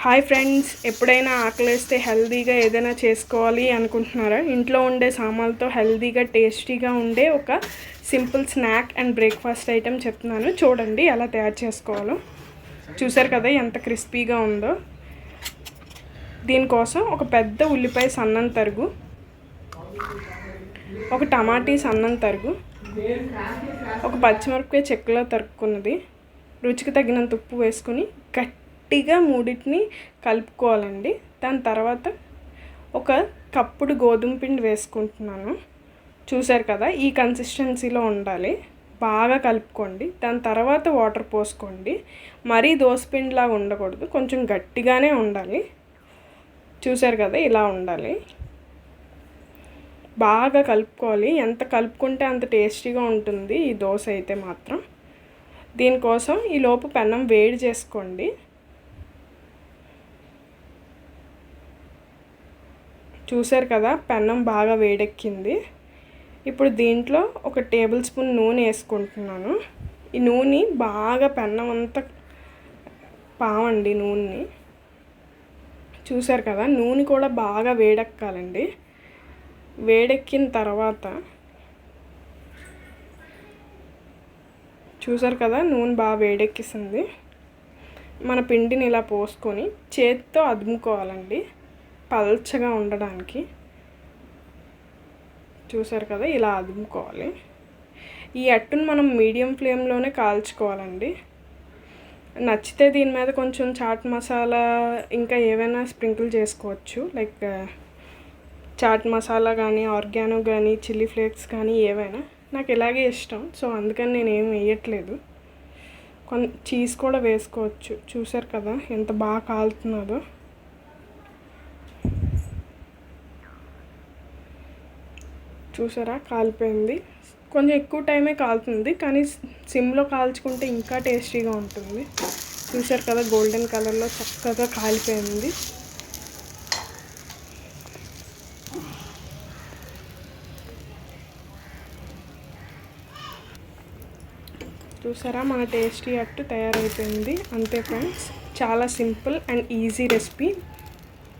Hi friends, ఎప్పుడైనా ఆకలేస్తే హెల్తీగా ఏదైనా చేసుకోవాలి అనుకుంటున్నారా? ఇంట్లో ఉండే సామాన్లతో హెల్తీగా టేస్టీగా ఉండే ఒక simple snack and breakfast item చెప్తున్నాను. చూడండి ఎలా తయారు చేసుకోవాలో. చూసారు కదా ఎంత క్రిస్పీగా ఉందో. దీనికోసం ఒక పెద్ద ఉల్లిపాయ సన్నం తరుగు, ఒక టమాటీ సన్నం తరుగు, ఒక పచ్చిమిరపకాయ చెక్కలో తరుక్కున్నది, రుచికి తగినంత ఉప్పు వేసుకుని గట్టిగా మూడింటిని కలుపుకోవాలండి. దాని తర్వాత ఒక కప్పుడు గోధుమ పిండి వేసుకుంటున్నాను. చూసారు కదా, ఈ కన్సిస్టెన్సీలో ఉండాలి. బాగా కలుపుకోండి. దాని తర్వాత వాటర్ పోసుకోండి. మరీ దోసపిండిలాగా ఉండకూడదు, కొంచెం గట్టిగానే ఉండాలి. చూసారు కదా, ఇలా ఉండాలి. బాగా కలుపుకోవాలి. ఎంత కలుపుకుంటే అంత టేస్టీగా ఉంటుంది ఈ దోశ అయితే మాత్రం. దీనికోసం ఈలోపు పెనం వేడి చేసుకోండి. చూసారు కదా, పెనం బాగా వేడెక్కింది. ఇప్పుడు దీంట్లో ఒక టేబుల్ స్పూన్ నూనె వేసుకుంటున్నాను. ఈ నూనె బాగా పెనం అంతా పావండి నూనెని. చూసారు కదా, నూనె కూడా బాగా వేడెక్కాలండి. వేడెక్కిన తర్వాత చూసారు కదా, నూనె బాగా వేడెక్కిస్తుంది. మన పిండిని ఇలా పోసుకొని చేతితో అదుముకోవాలండి పల్చగా ఉండడానికి. చూసారు కదా, ఇలా అదుముకోవాలి. ఈ అట్టును మనం మీడియం ఫ్లేమ్లోనే కాల్చుకోవాలండి. నచ్చితే దీని మీద కొంచెం చాట్ మసాలా ఇంకా ఏవైనా స్ప్రింకిల్ చేసుకోవచ్చు. లైక్ చాట్ మసాలా కానీ, ఆర్గానో కానీ, చిల్లీ ఫ్లేక్స్ కానీ ఏవైనా. నాకు ఇలాగే ఇష్టం, సో అందుకని నేను ఏం వేయట్లేదు. చీజ్ కూడా వేసుకోవచ్చు. చూసారు కదా ఎంత బాగా కాలుతున్నదో. చూసారా, కాలిపోయింది. కొంచెం ఎక్కువ టైమే కాలుతుంది, కానీ సిమ్లో కాల్చుకుంటే ఇంకా టేస్టీగా ఉంటుంది. చూసారు కదా, గోల్డెన్ కలర్లో చక్కగా కాలిపోయింది. చూసారా, మన టేస్టీ అట్టు తయారైపోయింది. అంతే ఫ్రెండ్స్, చాలా సింపుల్ అండ్ ఈజీ రెసిపీ.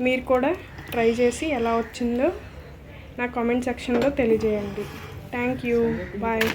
మీరు కూడా ట్రై చేసి ఎలా వచ్చిందో నా కామెంట్ సెక్షన్లో తెలియజేయండి. Thank you, bye.